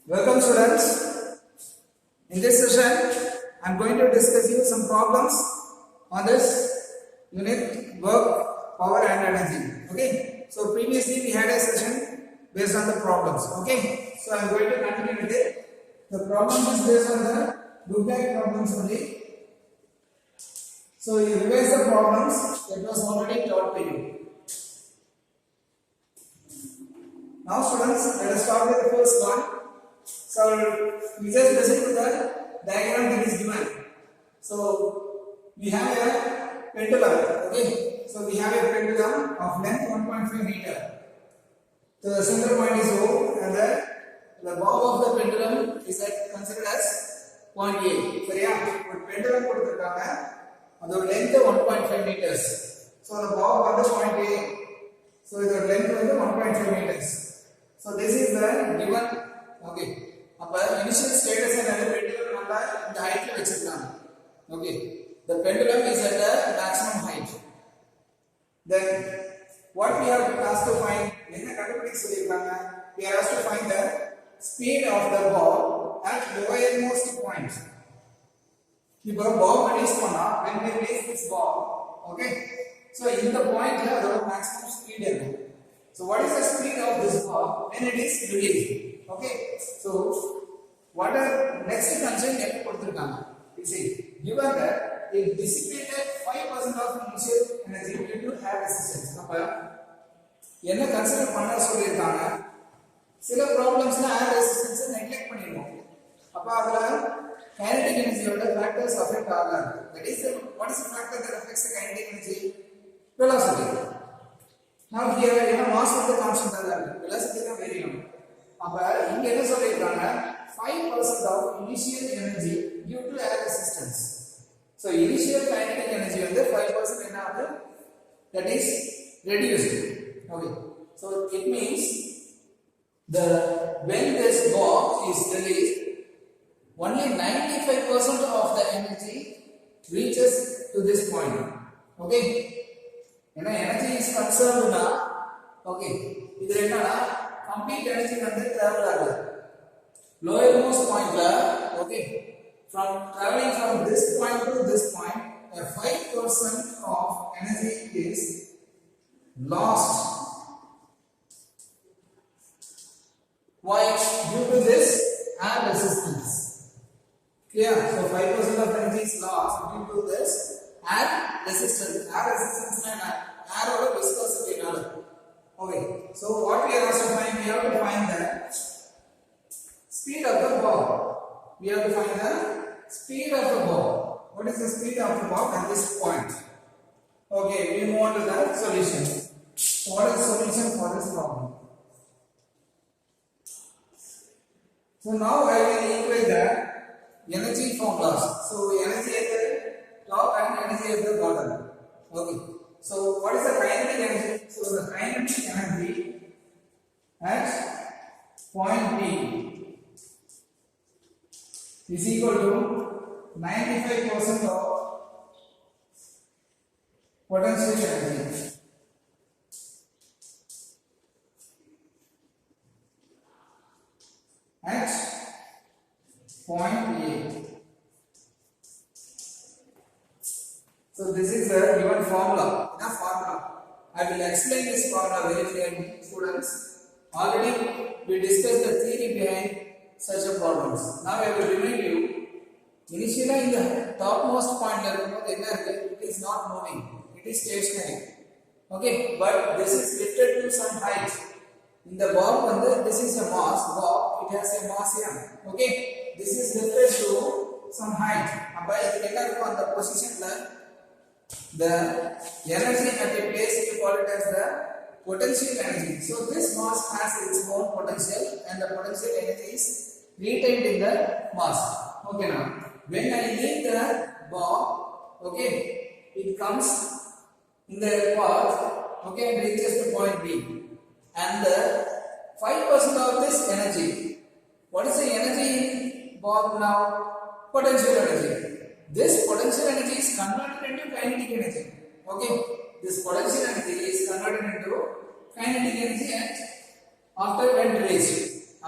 Welcome students. In this session, I am going to discuss you some problems on this unit work, power and energy. Okay. So previously we had a session based on the problems. Okay. So I am going to continue with it. The problem is based on the Dubek problems only. So you revise the problems that was already taught to you. Now students, let us start with the first one. So we just listen to the diagram that is given. So we have a pendulum. Okay. So we have a pendulum of length 1.5 meter. So the center point is O and the bob of the pendulum is considered as point A. So yeah, but pendulum கொடுத்திருக்காங்க. அதோட length 1.5 meters. So the bob on the point A. So the length வந்து 1.5 meters. So this is the given. Okay. அப்ப initial status என்னது pendulum நம்ம இந்த ஹைட்ல வச்சிருக்காங்க. Okay. The pendulum is at the maximum height. Then what we are asked to find என்ன கண்டுபிடிக்க சொல்லிருக்காங்க? We are asked to find the speed of the ball at lowermost point. இப்போ ball release பண்ணா when we release this ball, okay? So இந்த பாயிண்ட்ல அதோட maximum speed இருக்கும். So what is the speed of this ball when it is released? Okay. So what are next constraint என்ன கொடுத்திருக்காங்க? You see, given that it dissipated 5% of initial energy due to air resistance. அப்ப என்ன consider பண்ண சொல்லிருக்காங்க? சில ப்ராப்ளம்ஸ்ல air resistance neglect பண்ணிடுவோம். அப்ப அதுல kinetic energy ஓட factors affect ஆகாது. That is what is the factor that affects the kinetic energy? Velocity. Now here என்ன mass வந்து கான்ஸ்டன்ட் தான் இருக்கு. velocity தான் வேரியும். அப்ப இங்க என்ன சொல்லிருக்காங்க? 5% of initial energy due to air resistance. So initial kinetic energy வந்து 5% என்ன ஆகுது? That is reduced. Okay. So it means when this box is released, only 95% of the energy reaches to this point. Okay. When energy is conserved na, okay, இது என்னன்னா complete energy வந்து travel ஆகுது. Lowermost point la, okay, from traveling from this point to this point, 5% of energy is lost. Why? Due to this air resistance. Clear? So 5% of energy is lost due to this air resistance. Air resistance na air oda viscosity nala. Okay. So what we are also find? We have to find the speed of the ball. We have to find the speed of the ball. What is the speed of the ball at this point? Okay. We move on to the solution. So what is the solution for this problem? So now I will equate the energy formulas. So energy at the top and energy at the bottom. Okay. So what is the kinetic energy? So the kinetic energy at point B is equal to 95% of potential energy. At point A. So this is the given formula. I will explain this formula very clearly, students. Already we discussed the theory behind such a problems. Now I will remind you. Initially in the topmost point it is not moving. It is stationary. Okay, but this is lifted to some height. In the bob, this is a mass. Bob, it has a mass here. Okay, this is lifted to some height. But on the position, the energy at a place you call it as the potential energy. So this mass has its own potential, and the potential energy is retained in the mass. Okay, now when I leave the bob, okay, it comes in the path, okay, and reaches to point B. And the 5% of this energy, what is the energy in bob now? Potential energy. This potential energy is converted into kinetic energy. Okay, this potential energy is converted into kinetic energy after when released.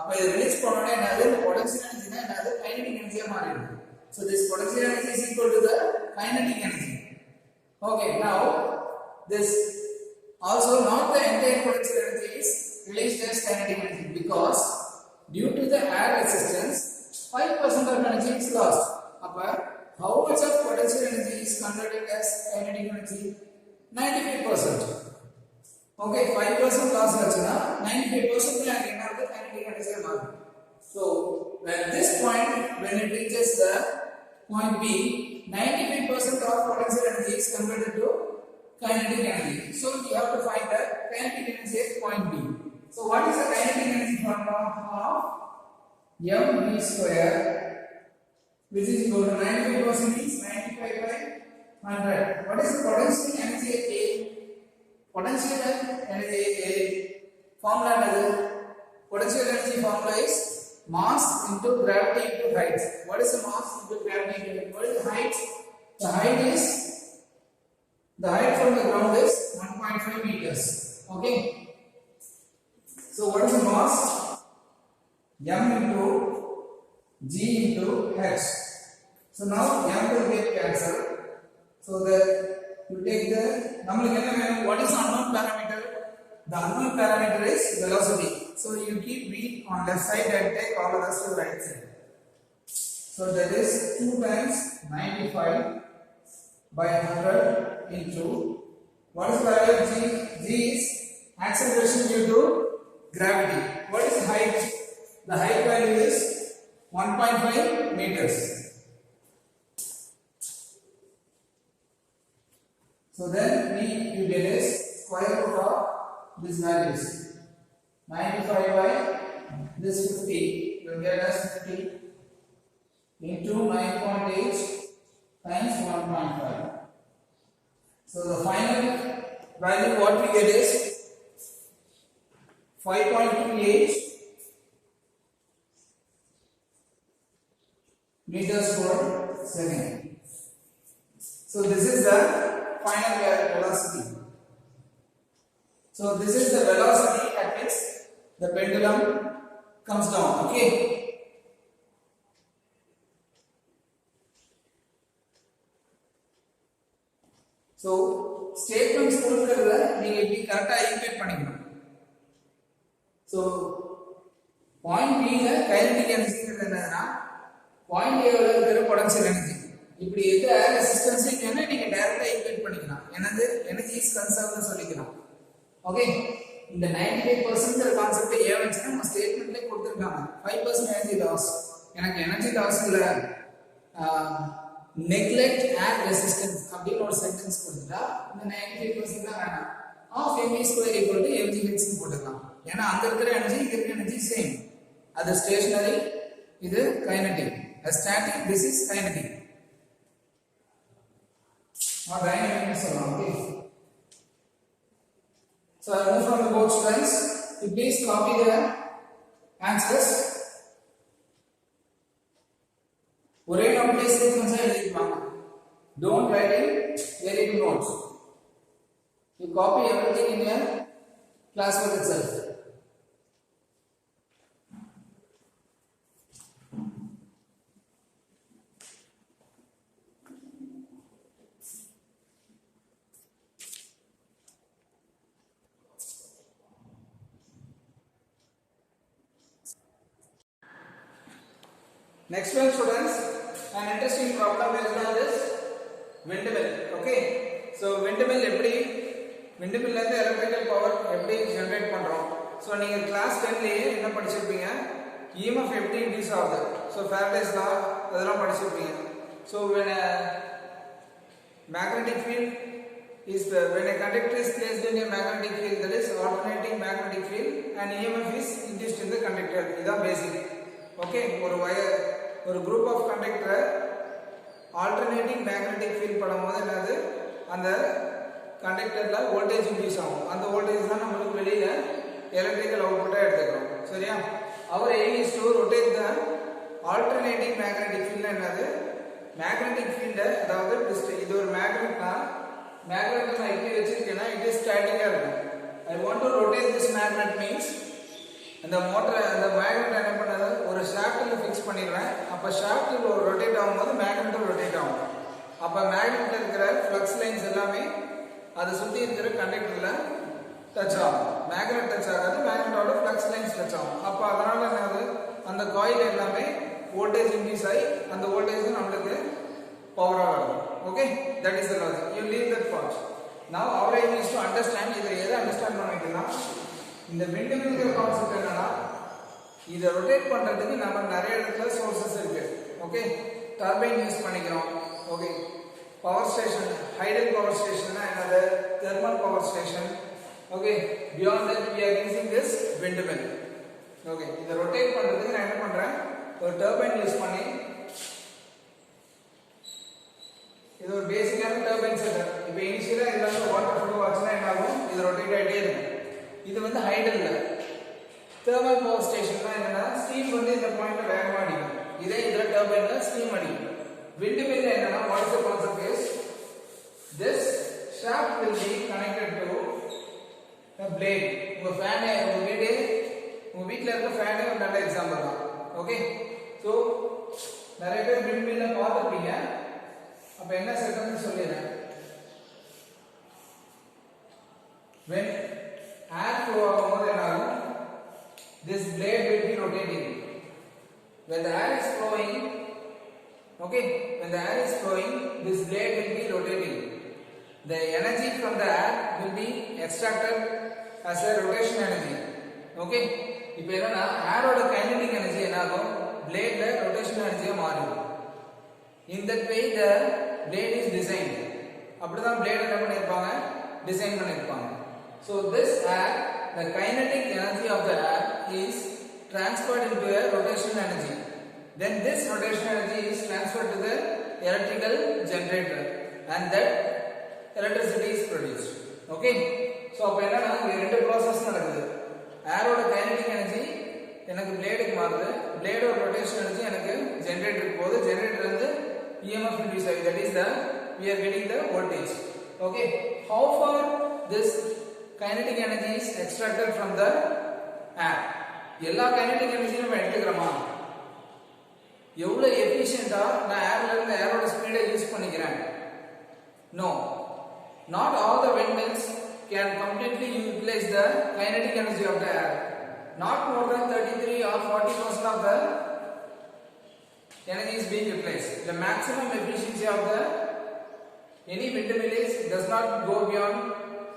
அப்ப இது release பண்ணோனே என்னது potential எனர்ஜினா என்னது kinetic எனர்ஜியா மாறிடுது. So this potential energy is equal to the kinetic energy. Okay, now this also not the entire potential energy is released as kinetic energy because due to the air resistance 5% of energy is lost. Appa how much of potential energy is converted as kinetic energy? 95%. Okay, 5% loss achuna 95% la enadhu kinetic energy marum. So at this point when it reaches the point B, 95% of potential energy is converted to kinetic energy. So we have to find the kinetic energy at point B. So what is the kinetic energy formula of mv square, which is equal to 95% is 95 by 100. What is the potential energy at A? Potential energy at A formula is potential energy formula is mass into gravity into height. What is the mass into gravity into height? What is the height? The height from the ground is 1.5 meters. Okay. So what is the mass? M into G into H. So now M will get cancelled. So that you take the what is unknown parameter? The unknown parameter is velocity. So you keep V on left side and take all the rest to the right side. So that is 2 times 95 by 100 into what is the value of G? G is acceleration due to gravity. What is the height? The height value is 1.5 meters. So then you get is square root of these values. 95 by this 50, you will get as 50 into 9.8 times 1.5. So the final value what we get is 5.28 meters per second. So this is the final velocity. So this is the velocity at which the pendulum comes down. Okay. So statements கொடுக்கிறத நீங்க இப்படி கரெக்ட்டா equate பண்ணிக்கணும். So point B ல kinetic energy என்னன்னா point A ல இருக்கிற potential energy. இப்படி எது air resistance என்ன நீங்க டைரக்ட்டா ஈக்குவேட் பண்ணிக்கலாம். என்னது energy is conserved னு சொல்லிக்கலாம். ஓகே, இந்த 95% கான்செப்ட் ஏன் வெச்சா நம்ம ஸ்டேட்மென்ட்ல கொடுத்திருக்காங்க. 5% எனர்ஜி லாஸ். எனக்கு எனர்ஜி லாஸ் இல்ல neglect air resistance அப்படின ஒரு சென்டென்ஸ் கொடுத்தா இந்த 95% தான் வேணாம். of mv square equal to mgh னு போட்டுக்கலாம். ஏன்னா அங்க இருக்கிற எனர்ஜி இங்க இருக்கிற எனர்ஜி சேம். அது ஸ்டேஷனரி, இது kinetic. static, this is kinetic. or dynamic னு சொல்லலாம். Okay. So I move from the board students. You please copy the answers. ஒரே நோட்ல சீக்வென்ஸா எழுதிப்பாங்க. Don't write in very good notes. You copy everything in your classwork itself. Next one students, an interesting problem is on this windmill. Okay, so windmill எப்படி windmill ல இருந்து electrical power எப்படி generate பண்றோம். So நீங்க class 10 லயே என்ன படிச்சிருப்பீங்க, EMF எப்படி induce ஆகுது. So Faraday's law அதெல்லாம் படிச்சிருப்பீங்க. So when a magnetic field is when a conductor is placed in a magnetic field, that is alternating magnetic field, and EMF is induced in the conductor. இதான் basic. Okay, ஒரு group of conductor alternating magnetic field பண்ணும்போது என்னது அந்த கண்டக்டர்ல voltage induce ஆகும். அந்த voltage தான் நமக்கு வெளியில எலக்ட்ரிக்கல் அவுட்புட்டா எடுத்துக்கிறோம். சரியா? our aim is to rotate the alternating magnetic field. என்னது magnetic field, அதாவது இது ஒரு மேக்னெட்னா மேக்னெட் நான் இப்படி வச்சிருக்கேன்னா it is static-ஆ இருக்கும். I want to rotate this magnet means அந்த மோட்டர் அந்த மேக்னெட் ஷாஃப்ட்ல ஃபிக்ஸ் பண்ணிடுறேன். அப்ப ஷாஃப்ட் ரொட்டேட் ஆகும்போது மேக்னெட்டும் ரொட்டேட் ஆகும். அப்ப மேக்னெட்ல இருக்கிற ஃப்ளக்ஸ் லைன்ஸ் எல்லாமே அதை சுத்தி இருக்கிற கண்டக்டர்ல டச் ஆகும். மேக்னெட் டச் ஆகாது, மேக்னெட்டோட ஃப்ளக்ஸ் லைன்ஸ் டச் ஆகும். அப்ப அதனால என்னது, அந்த காயில் எல்லாமே வோல்டேஜ் இன்க்ரீஸ் ஆகி அந்த வோல்டேஜ் நம்மளுக்கு பவரா வரும். Okay, that is the logic. You leave that part. நவ our aim is to understand. இதை எதை அண்டர்ஸ்டாண்ட் பண்ணிட்டோம்னா, இந்த விண்ட்மில்ங்கிற கான்செப்ட் என்னன்னா, இதை ரொட்டேட் பண்றதுக்கு நம்ம நிறைய இடத்துல சோர்சஸ் இருக்கு. ஓகே, டர்பைன் யூஸ் பண்ணிக்கிறோம். Okay, power station, hydel power station, another thermal power station. Okay, beyond that we are using this windmill. Okay, இத ரொட்டேட் பண்றதுக்கு நான் என்ன பண்றேன், ஒரு டர்பைன் யூஸ் பண்ணி, இது ஒரு பேசிக்கான டர்பைன் செட்டப். இப்போ இனிஷியலா இதனால வாட்டர் ஃப்ளோ ஆச்சுன்னா என்ன ஆகும், இது ரொட்டேட் ஆயிட்டே இருக்கும். இது வந்து ஹைடல்ல. தெர்மல் பவர் ஸ்டேஷன்ல என்னன்னா, ஸ்டீம் வந்து இந்த பாயிண்ட்ல வேகமா அடிக்கும். இதே இதுல டர்பைன்ல ஸ்டீம் அடிக்கும். விண்ட்மில்ல என்னன்னா, what is the concept is, this shaft will be connected to a blade. உங்க ஃபேன், உங்க வீட்ல இருக்க ஃபேன் ஒரு நல்ல எக்ஸாம்பிள் தான். ஓகே, சோ நிறைய பேர் விண்ட்மில்ல பார்த்திருப்பீங்க. அப்ப என்ன செட்டப்னு சொல்லிடுறேன். when air flow ஆகும்போது என்ன ஆகும், this blade will be rotating. when the air is flowing, okay, when the air is flowing, this blade will be rotating. The energy from the air will be extracted as a rotation energy. Okay, இப்போ என்னன்னா, ஏரோட kinetic energy என்ன ஆகும், பிளேட்ல rotation எனர்ஜியா மாறும். in that way the blade is designed. அப்படிதான் blade என்ன பண்ணிருப்பாங்க, டிசைன் பண்ணிருப்பாங்க. so this air, the kinetic energy of the air is transferred into a rotation energy. then this rotation energy is transferred to the electrical generator and that electricity is produced. okay, so அப்ப என்னன்னா, இங்க ரெண்டு process நடக்குது. ஏரோட kinetic energy எனக்கு பிளேடுக்கு மாறுது, பிளேடோட rotation energy எனக்கு ஜெனரேட்டருக்கு போகுது, ஜெனரேட்டர் வந்து EMF induce ஆகுது. that is the we are getting the voltage. okay, how far this kinetic energy is extracted from the air. எல்லா kinetic energy நம்ம எடுத்துக்கிறோமா, எவ்வளவு எஃபிஷியன்ட்டா நான் ஏர்ல இருந்து ஏரோட ஸ்பீடை யூஸ் பண்ணிக்கிறேன். no, not all the windmills can completely utilize the kinetic energy of the air. not more than 33 or 40% of the energy is being utilized. the maximum efficiency of the any windmill is does not go beyond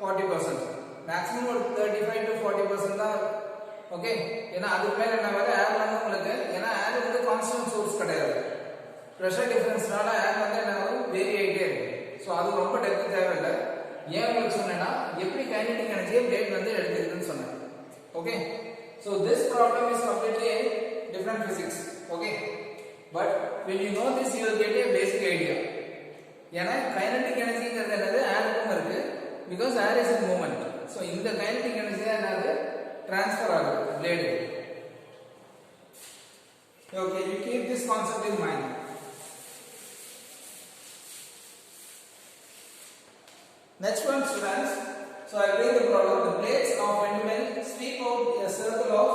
40%. maximum ஒரு 35 to 40% தான். Okay, ஏன்னா அதுக்கு மேல என்ன வர ஏர் வந்து உங்களுக்கு, ஏன்னா ஏர் வந்து கான்ஸ்டன்ட் சோர்ஸ் கிடையாது. பிரஷர் டிஃபரன்ஸ்னால ஏர் வந்து என்ன ஆகும், வேரி ஆகிட்டே இருக்கும். ஸோ அது ரொம்ப டெப்த் தேவையில்லை. ஏன் உங்களுக்கு சொன்னேன்னா, எப்படி கைனடிக் எனர்ஜியை பிளேட் வந்து எடுத்துக்குதுன்னு சொன்னேன். Okay, so this problem is completely different physics. Okay, but when you know this you will get a basic idea. ஏன்னா கைனடிக் எனர்ஜிங்கிறது என்னது, ஏருக்கும் இருக்கு, because air is in movement. So இந்த கைனடிக் எனர்ஜி தான் என்னது, transfer ஆகுது blade. okay, you keep this concept in mind. next one students, so I bring the problem. the blades of windmill sweep out a circle of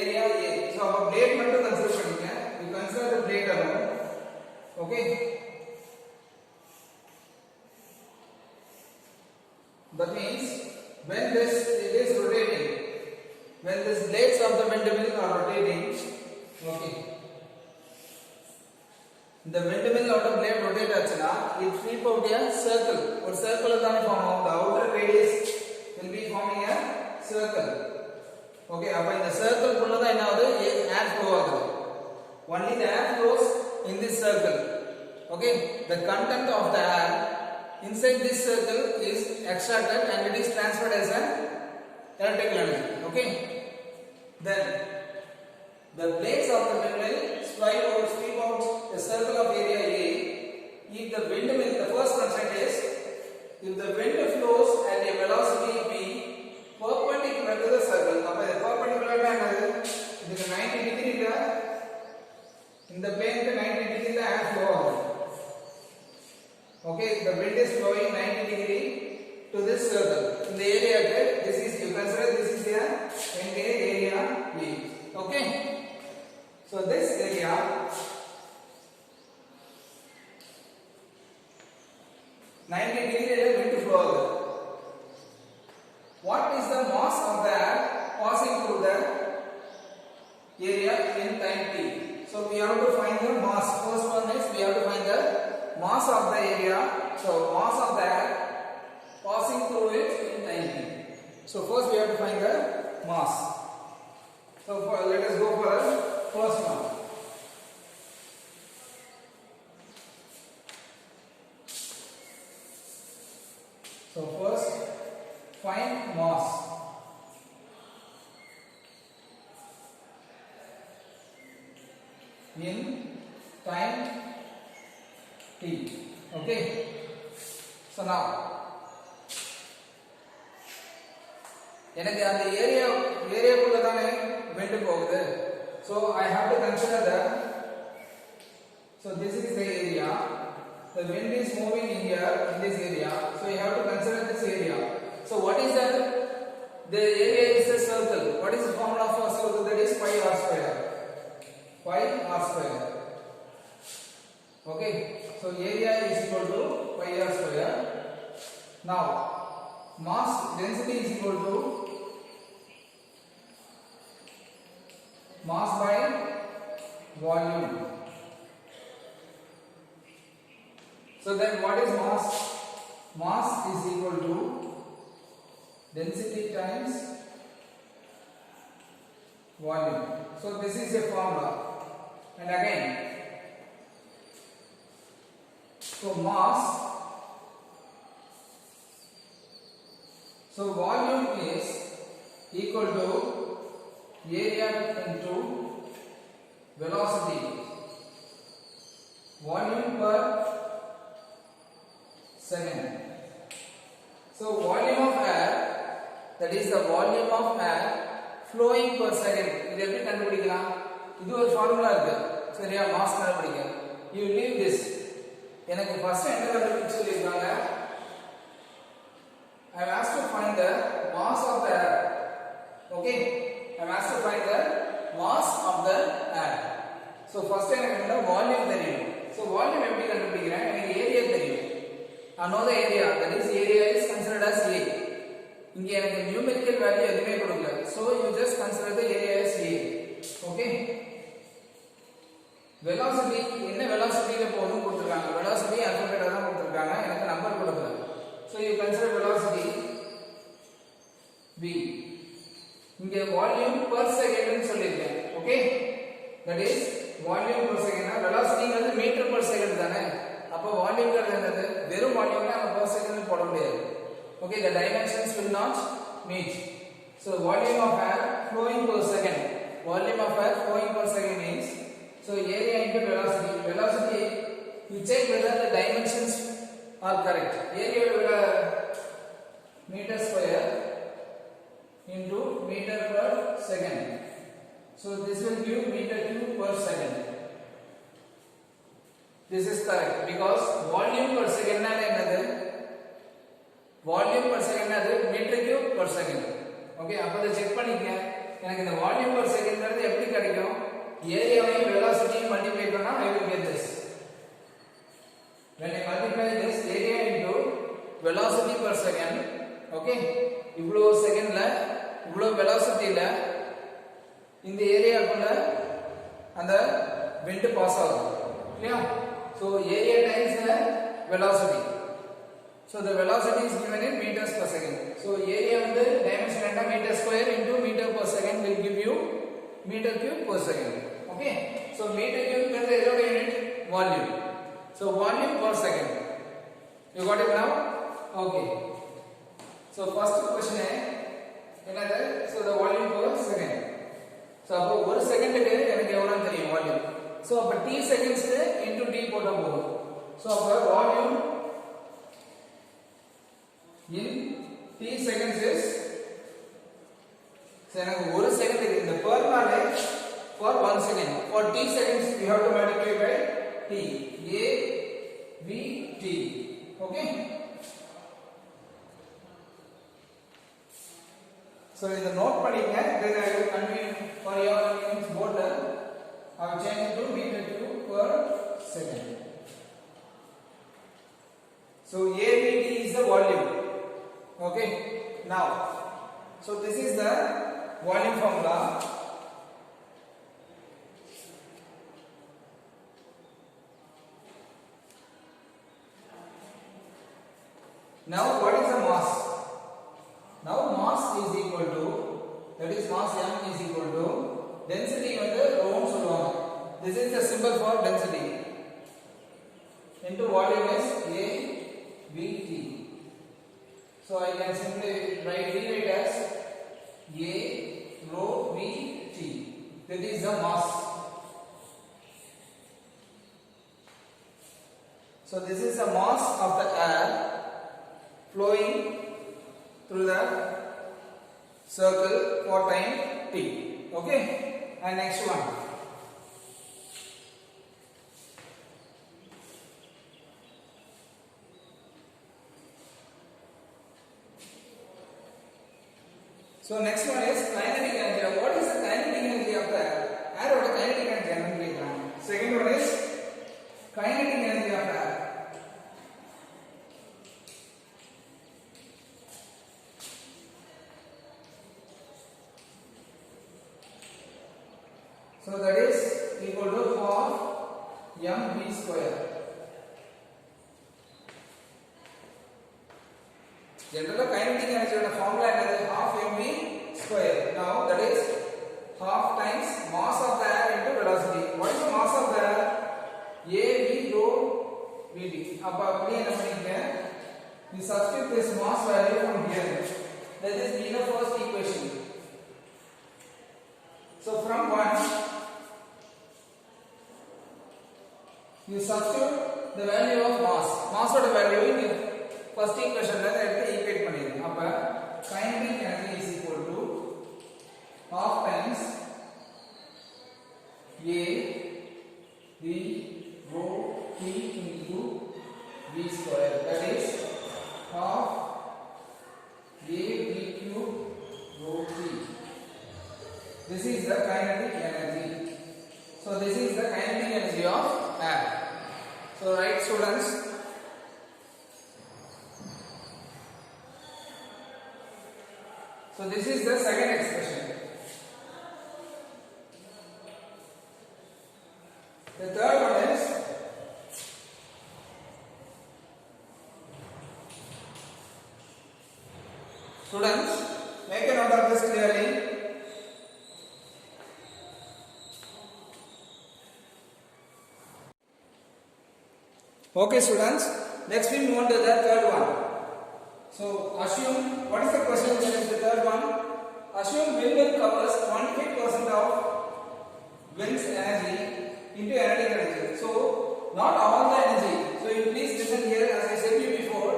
area A. so அப்ப blade மட்டும் consider பண்ணிங்க, you consider the blade alone. okay, that means when this it is rotating, when these blades of the windmill are rotating, okay, the windmill out of blade rotate ஆச்சுனா it sweep out a circle. ஒரு circle தான் form ஆகும். the outer radius will be forming a circle. okay, அப்ப இந்த circle குள்ள தான் என்ன ஆகுது, air flow ஆகுது. only the air flows in this circle. okay, the content of the air inside this circle is extracted and it is transferred as an electrical energy. okay, then the blades of the windmill sweep out a circle of area A. if the windmill, the first constraint is, if the wind flows at a velocity v perpendicular to the circle. அப்ப இது perpendicular னா என்னது, இதுக்கு 90 டிகிரில, இந்த பிளேனுக்கு 90 டிகிரில air flow ஆகும். okay, the wind is flowing 90 degree to this circle. in the area, this is, you consider this is the entire area B. okay, So this area, wind flow. What is the mass of the air passing through the area in time t? So we have to find the mass. First one is we have to find the mass of the area. So mass of the air passing through it in time t. So first we have to find the mass. So let us go for the first one. So first find mass. In time t. Okay. So now எனக்கு அந்த ஏரியாக்குள்ள தானே wind போகுது. So I have to consider that. So this is the area. The wind is moving in here in this area. So you have to consider this area. So what is that? The area is a circle. What is the formula for a circle? That is pi r square. Pi r square. Okay. So area is equal to pi r square. Now mass density is equal to mass by volume. So then what is mass? Mass is equal to density times volume. So this is a formula. And again, so mass, so volume is equal to area into velocity. Volume per second. So volume of air, that is the volume of air flowing per second. இது எப்படி கண்டுபிடிக்கலாம்? இது ஒரு formula இருக்கு. சரியா? Mass கண்டுபிடிக்க. You leave this. எனக்கு first என்ன கண்டுபிடிச்சு சொல்லிருக்காங்க? I am asked to find the mass of the air. Okay? I am asked to find the mass of the air. So first எனக்கு என்ன volume தெரியும். So volume எப்படி கண்டுபிடிக்கிறேன்? எனக்கு ஏரியா தெரியும். I know the area, that is area is considered as A. இங்க எனக்கு numerical value எதுமே கொடுக்கல. So you just consider the area as A. Okay? Velocity என்ன velocityல போணும் கொடுத்திருக்காங்க. Velocity alphabet தான் கொடுத்திருக்காங்க. எனக்கு நம்பர் கொடுக்கல. So you consider velocity V. இங்க volume per second னு சொல்லிருக்கேன். Okay? That is volume per second. velocityங்கிறது meter per second தானே. அப்ப வால்யூம்ங்கிறது என்னது? வெறும் வால்யூம்னா நம்ம per second போட முடியாது. Okay, the dimensions will not meet. So volume of air flowing per second. Volume of air flowing per second means so area into velocity. Velocity, you check whether the dimensions are correct. Area will meter square into meter per second. So this will give meter cube per second. This is correct because volume per second na enadhu? Volume per second na meter cube per second. Okay, appo adha check panikka. எனக்கு இந்த volume per second ங்கிறது எப்படி கிடைக்கும்? ஏரியாவையும் velocityயும் multiply பண்ணா I will get this. When I multiply this area into velocity per second, okay, இவ்ளோ செகண்ட்ல இவ்ளோ velocityல இந்த ஏரியாக்குள்ள அந்த wind பாஸ் ஆகும். இல்லையா? So area times the velocity. So the velocity is given in meters per second. So area with the dimension and meter square into meter per second will give you meter cube per second. Okay. So meter cube is the unit volume. So volume per second. You got it now? Okay. So first question is another. So the volume per second. So அப்போ ஒரு செகண்டுக்கு எனக்கு எவ்வளவு தெரியும் volume. So அப்ப t seconds into t போட்டா போதும். So அப்ப volume in t seconds is so எனக்கு ஒரு செகண்டுக்கு இந்த per நாலே for 1 second. For t seconds you have to multiply by t. A V t. Okay? So in the note படிங்க, then I will convey for your convenience board I So this is the volume formula. Now what is the mass? Now mass is equal to, that is mass m is equal to density வந்து rho னு சொல்லுவாங்க. This is the symbol for density into volume is A V T. So I can simply write it as A rho V T. That is the mass. So this is the mass of the air flowing through the circle for time t. Okay, and next one. So next one is kinetic energy. What is the kinetic energy of the air? Air or kinetic energy? Second one is kinetic energy of the air. So that is equal to half mv square. General kinetic energy formula is half mv square. Now that is half times mass of the air into velocity. What is the mass of the air? A v rho v d. அப்ப அப்படியே என்ன பண்ணிக்க, you substitute this mass value from here. That is be the first equation. So from 1 you substitute the value of mass. Mass oda value in first equation la eduthu equate பண்ணிருங்க. அப்ப kinetic energy is equal to half times A v rho t into v square. That is half A v cube rho t. This is the kinetic energy. So this is the kinetic energy of air. So right students, so this is the second expression. The third one is students, make a note of this clearly. Okay students, next we move on to the third one. So assume, what is the question that is the third one? Assume windmill covers 25% of wind's energy into kinetic energy. So not all the energy. So you please listen here, as I said to you before,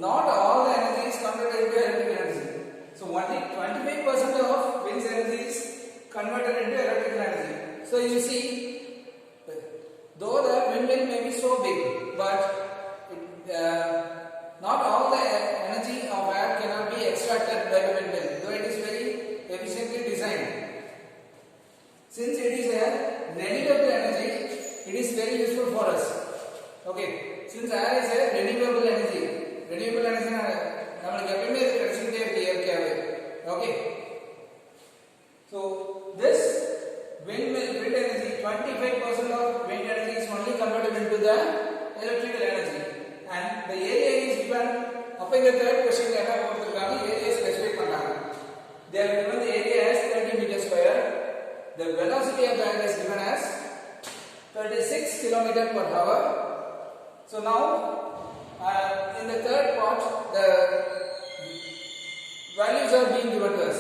not all the energy is converted into kinetic energy. So only 25% of wind's energy is converted into electrical energy. So you see, though the windmill may be so big, but not all the energy of air cannot be extracted by the windmill, though it is very efficiently designed. Since it is a renewable energy, it is very useful for us. Okay, since air is a renewable energy நம்மளுக்கு எப்பவுமே இது கிடைச்சிட்டே இருக்கு இயற்கையாவே. Okay, so this wind energy, 25% of wind energy is only converted into the electrical energy, and the area is given. அப்ப இந்த third question என்ன கொடுத்திருக்காங்க, area specify பண்ணாங்க. They have given the area as 30 meters square. The velocity of the air is given as 36 kilometers per hour. So now in the third part the values are being given to us.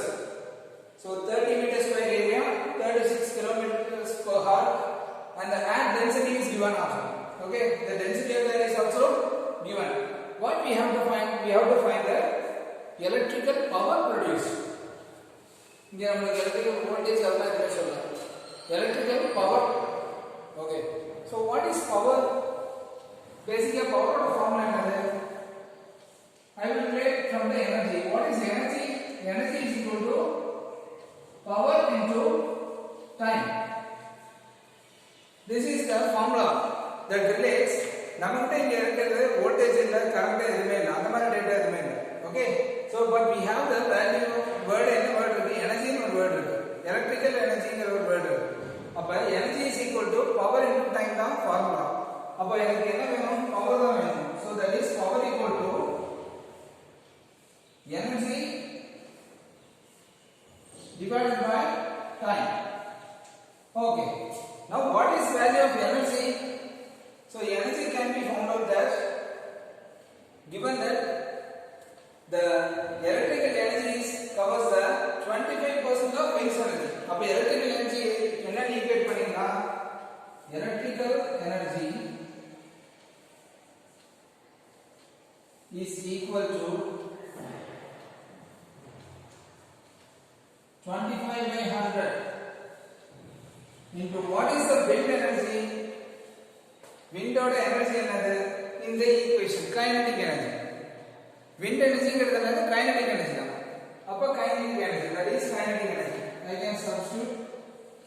So 30 meters square area, 36 kilometers per hour, and the air density is given also. Okay, the density of the air is also given. What we have to find? We have to find the electrical power produced. Here we electrical voltage electrical power. Okay, so what is power? Basically power formula I will write from the energy. What is energy? Energy is equal to power into time. This is the formula that relates நமக்கிட்ட இங்க இருக்கிறது voltage இல்ல current எதுமே இல்ல அந்த மாதிரி data எதுமே இல்ல. Okay, So but we have the value of word என்ன word இருக்கு energy ன்னு ஒரு word இருக்கு electrical energy ங்கிற ஒரு word இருக்கு அப்ப energy is equal to power into time தான் ஃபார்முலா அப்ப எனக்கு என்ன வேணும் பவர் தான் வேணும் so that is power equal to energy divided by time. Okay, now what is value of energy? So energy can be found out that given that the electrical energy covers the 25% of Wiend's energy. அப்ப electrical energy என்ன equate பண்ணீங்கன்னா electrical energy is equal to 25 by 100 into what is the wind energy? Wind oda energy என்னது இந்த equation kinetic energy. Wind energy ங்கிறது என்னது kinetic energy தான். அப்ப kinetic energy that is kinetic energy. I can substitute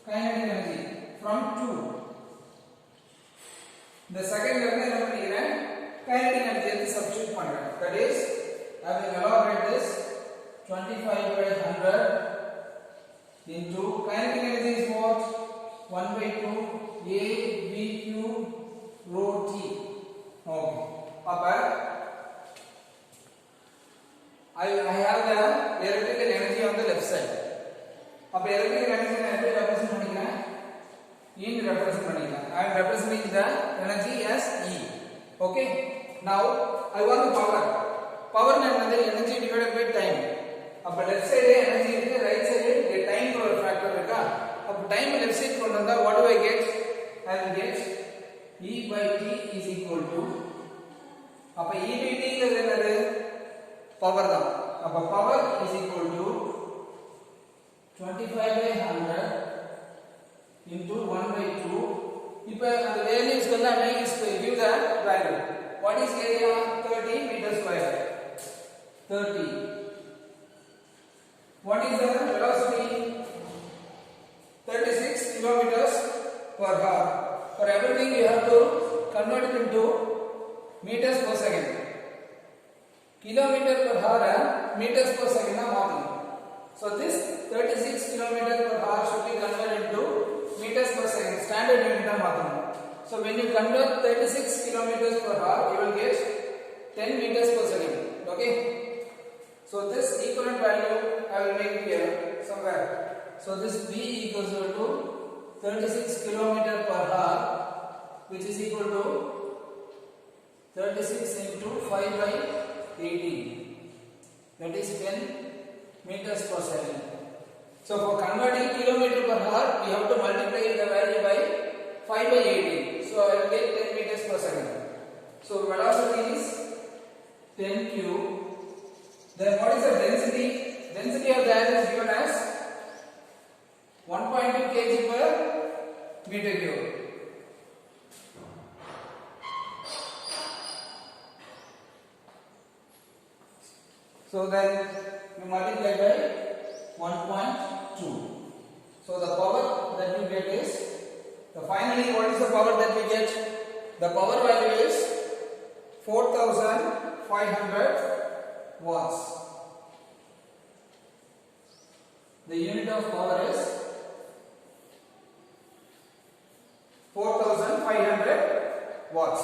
kinetic energy from 2. The second level என்ன பண்ணிக்கிறேன் kinetic energy எடுத்து substitute பண்றேன். That is I will elaborate this 25 by 100 into kinetic energy is what 1 by 2 a v q rho t. Okay, அப்ப I have the electrical energy on the left side. அப்ப electrical energy நான் எப்படி represent பண்ணிக்கிறேன் E ன்னு represent பண்ணிக்கிறேன். I am representing the energy as E. Okay, now I want the power. Power என்னது energy divided by time. அப்ப left side energy இருக்கு right side time ஒரு factor இருக்கா அப்ப time left side கொண்டு வந்தா what do I get? I will get E by T is equal to அப்ப E by T ங்கிறது என்னது power தான் அப்ப power is equal to 25 by 100 into 1 by 2 இப்ப அந்த values எல்லாம் give the value what is area 30 meter square 30 what is the velocity 36 kilometers per hour for everything you have to convert it into meters per second kilometer per hour meters per second na maathu so this 36 kilometer per hour should be converted into meters per second standard unit na maathu so when you convert 36 kilometers per hour you will get 10 meters per second okay so this equivalent value I will make here somewhere so this v equals to 36 kilometer per hour which is equal to 36 into 5 by 18 that is 10 meters per second so for converting kilometer per hour we have to multiply the value by 5 by 18 so I will get 10 meters per second so velocity is 10 cube then what is the density density of the air is given as 1.2 kg per meter cube so then you multiply by 1.2 so the power that you get is the finally what is the power that we get the power value is 4500 watts the unit of power is 4500 watts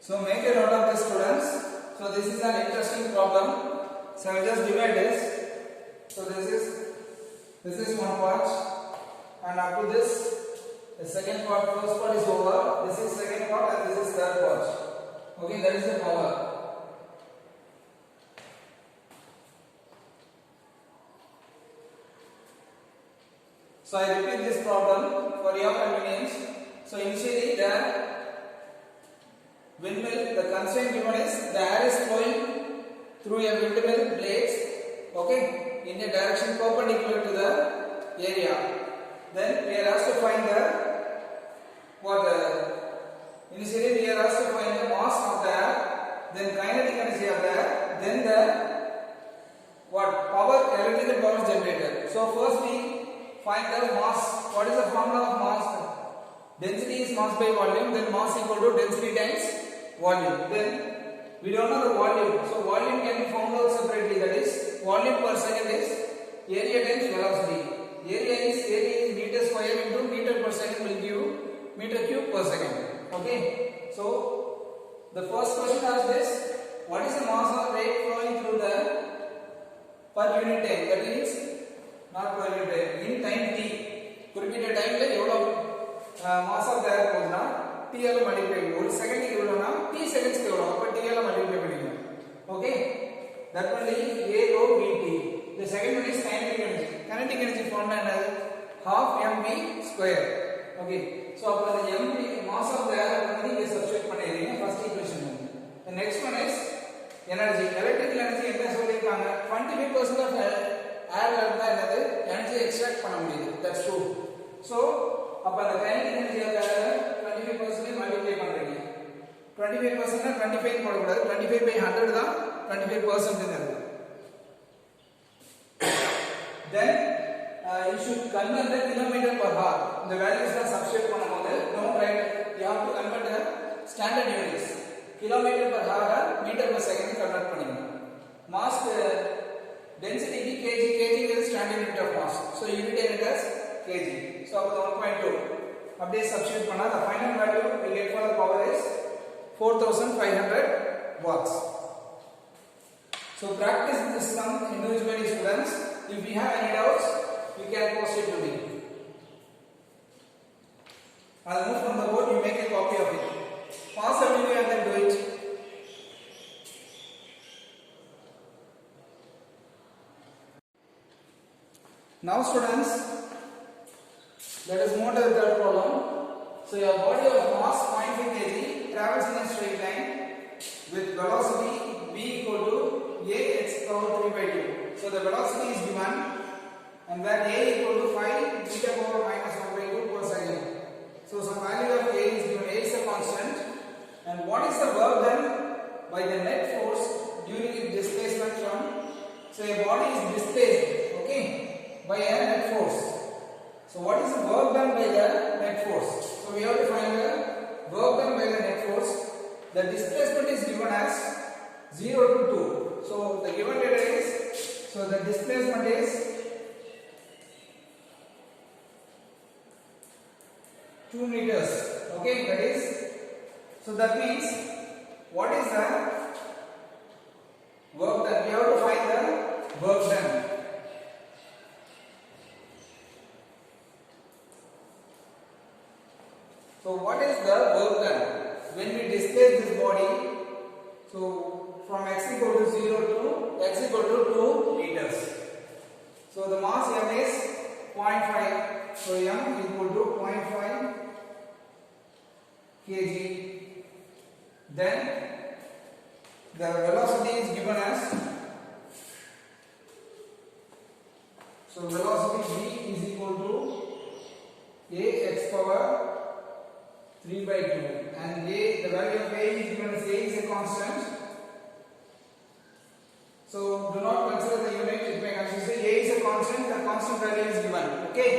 so make a note of this students so this is an interesting problem so I just divide this so this is one part and up to this the second part first part is over this is second part and this is third part okay that is the power so I repeat this problem for your convenience so initially the windmill the constraint given is the air is flowing through a windmill blades okay in a direction perpendicular to the area then we are asked to find the initially we are asked to find the mass of the air then kinetic energy are there, then the what power, electrical power is generated. So first we find the mass. What is the formula of mass? Density is mass by volume, then mass equal to density times volume. Then we don't know the volume, so volume can be found out separately. That is, volume per second is area times velocity. Area is meter square into meter per second will give meter cube per second. Okay, so the first question asks this: what is the mass or rate flowing through the per unit time? That is not per unit time, in time t. குறிப்பிட்ட டைம்ல எவ்வளவு mass of air போகுதுன்னா t ஆல multiply பண்ணி, ஒரு செகண்டுக்கு எவ்வளவுனா t செகண்ட்ஸ்க்கு எவ்வளவு, அப்ப t ஆல மல்டிப்ளை பண்ணிக்கணும். Okay, that will be a rho vt. The second one is kinetic energy. Kinetic energy formula என்னது? half mv square. Okay, so அப்ப அந்த mv mass of the air வந்து இங்க சப்ஸ்டிட்யூட் பண்ணிடுறீங்க first equation. The next one is energy. Electrical energy என்ன சொல்லிருக்காங்க? 25% of air இருந்தா என்னது? energy extract பண்ண முடியுது. That's true. So அப்ப அந்த kinetic energy ஆக 25% மல்டிப்ளை பண்றீங்க. 25% னா 25 போட கூடாது. 25 by 100 தான் 25% ங்கிறது. Then you should convert the kilometer per hour. The values are substitute பண்ணும்போது don't write, you have to convert the standard units. Kilometer per hour or meter per second convert பண்ணிக்கணும். Mass density kg is standard unit of mass. So unit unit as kg. So அப்ப 1.2 அப்படியே substitute பண்ணா the final value we get for the power is 4500 watts. So practice this sum individually, students. If you have any doubts, you can post it to me. I'll move from the board, you make a copy of it. Pause the video and then do it. Now students, let us move to the third problem. So your body of mass 0.5 kg travels in a straight line with velocity v equal to a x power 3 by 2. So the velocity is given and that a equal to 5 meter power minus 1 by 2 per second. So some value of a is given. A is a constant, and what is the work done by the net force during its displacement from, so a body is displaced, okay, by a net force. So what is the work done by the net force? So we have to find the work done by the net force. The displacement is given as 0 to 2. So the given data is, so the displacement is 2 meters. Okay, that is, so that means what is the work done? We have to find the work done. So what is the work done when we displace this body? So from x equal to 0 to x equal to 2 meters. So the mass m is 0.5. So m equal to 0.5 kg. Then the velocity is given as, so velocity v is equal to a x power 3 by 2, and a, the value of a is given as a is a constant. So do not consider the unit, it may consider a is a constant, the constant value is given. Okay,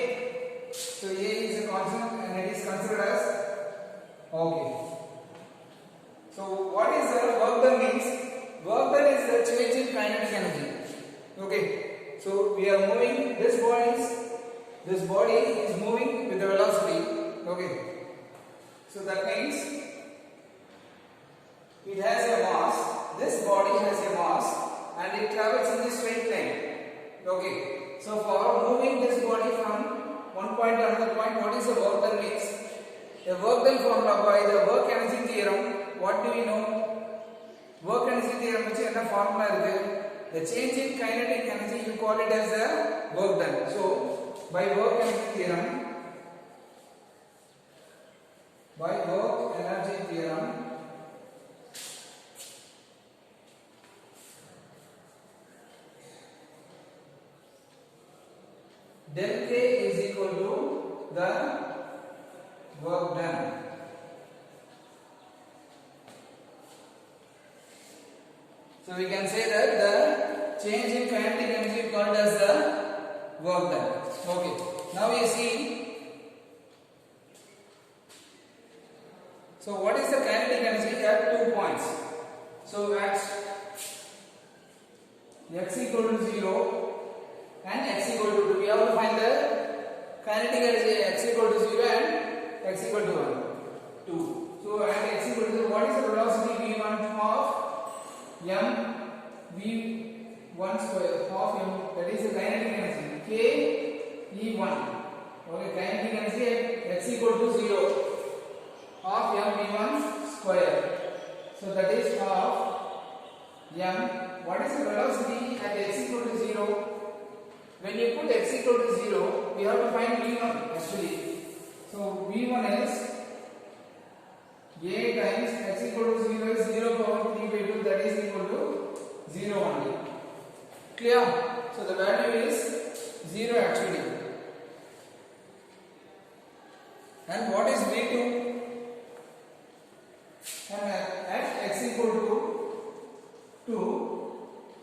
so a is a constant and it is considered as, okay. So what is the work done means? Work done is the change in kinetic energy. Okay, so we are moving, this body is moving with the velocity. Okay, so that means it has a mass, this body has a mass and it travels in a straight line. Okay, so for moving this body from one point to another point, what is the work done means? The work done formula by the work energy theorem, what do we know? Work energy theorem which is the formula irukku, the change in kinetic energy you call it as the work done. So by work energy theorem, del K is equal to the work done. So we can say that the change in kinetic energy is called as the work done. Okay. Now we see. So what is the kinetic energy at 2 points? So at x equal to 0 and x equal to 2, we have to find the kinetic energy x equal to 0 and x equal to 2. So at x equal to 0, what is the velocity v1 of m v1 square of m, that is the kinetic energy k e1. Okay, kinetic energy at x equal to 0 of m v1 square. So that is of m. What is the velocity at x equal to 0? When you put x equal to 0, we have to find v1 actually. So v1 is a times x equal to 0 is 0 power 3 by 2, that is equal to 0 only. Clear? So the value is 0 actually. And what is v2? And at x equal to 2,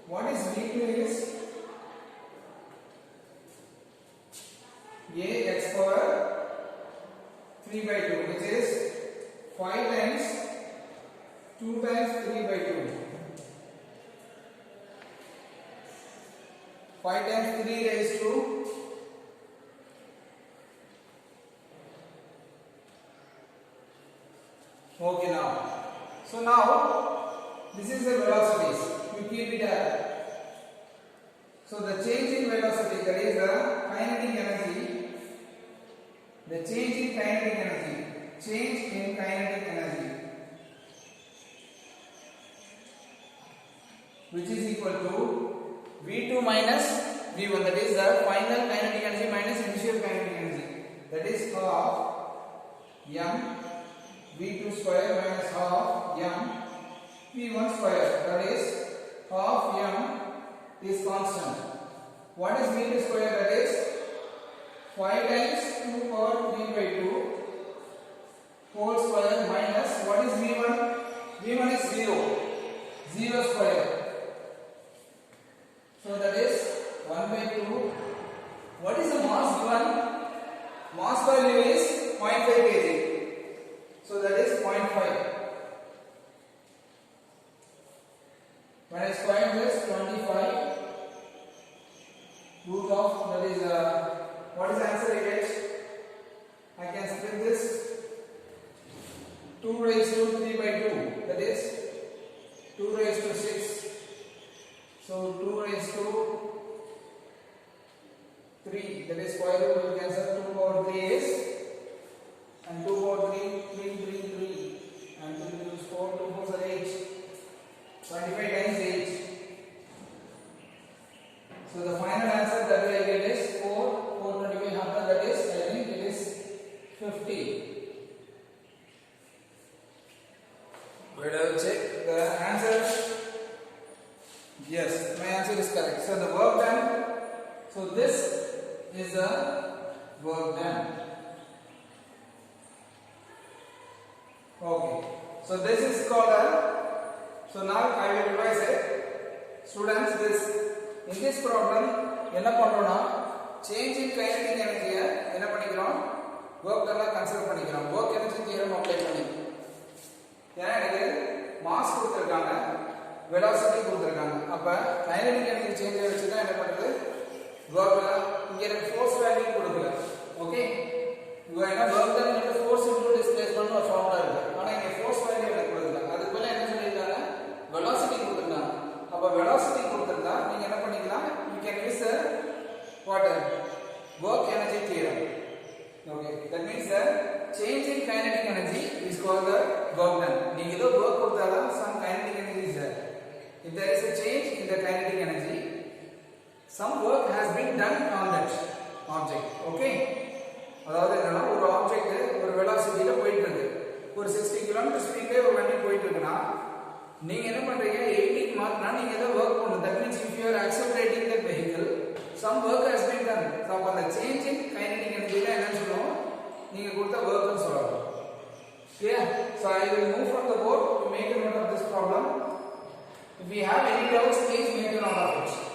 what is v2 is a x power 3 by 2, which is 5 times 2 times 3 by 2. 5 times 3 raised to okay now. So now this is the velocities. You keep it at. So the change in velocity, that is the kinetic energy. The change in kinetic energy. Change in kinetic energy, which is equal to v2 minus v1, that is the final kinetic energy minus initial kinetic energy, that is half m v2 square minus half m v1 square, that is half m is constant. What is v2 square? That is 5 times 2 power 3 by 2 whole square minus what is v1? v1 is 0 square. So that is 1 by 2. What is the mass given? Mass value is 0.5 kg. So that is 0.5. When I square this 25 root of, that is what is the answer I get? I can split this 2 raised to 3 by 2, that is 2 raised to 6. So 2 raised to 3, that is square root will cancel. 2 power 3 is, and 2 power 3, 3, 3, 3, and 3 is 4, 2 4 are 8. 25 times 8. So the final answer that I get is 4, 425 half, that is, I think it is 50. Wait, I will check the answer. Yes, my answer is correct. So the work done. So this is the work done. Okay. So this is called a. So now I will revise it. Students, in this problem, என்ன பண்றோம்னா change in kinetic energy என்ன பண்ணிக்கிறோம்? work done consider பண்ணிக்கிறோம். work energy theorem apply பண்ணி. ஏன்னா எனக்கு mass கொடுத்திருக்காங்க, velocity கொடுத்திருக்காங்க. அப்ப kinetic energy change வச்சு தான் என்ன பண்றது? work இங்க எனக்கு force value கொடுக்கல. ஓகே? இங்க என்ன work done into force into displacement ஒரு ஃபார்முலா இருக்கு. ஆனா இங்க force value எனக்கு கொடுக்கல. அதுக்கு பதிலா என்ன சொல்லிருக்காங்க? velocity கொடுத்திருக்காங்க. அப்ப velocity கொடுத்திருந்தா நீங்க என்ன பண்ணிக்கலாம்? You can use the work energy theorem. Okay, that means the change in kinetic energy is called the work done. நீங்க ஏதோ work கொடுத்தால some kinetic energy is there. If there is a change in the kinetic energy, some work has been done on that object. Okay, அதாவது என்னன்னா ஒரு object ஒரு velocityல போயிட்டு இருக்கு. ஒரு 60 km ஸ்பீட்ல ஒரு வண்டி போயிட்டு இருக்குனா நீங்க என்ன பண்றீங்க? 80 க்கு மாத்தினா நீங்க ஏதோ work பண்ணணும். That means if you are accelerating the vehicle, some work has been done. So அப்ப அந்த change in kinetic energy ல என்ன சொல்றோம்? நீங்க கொடுத்த work னு சொல்றோம். Clear? So I will move from the board to make a note of this problem. If we have any doubts, please make a note of it.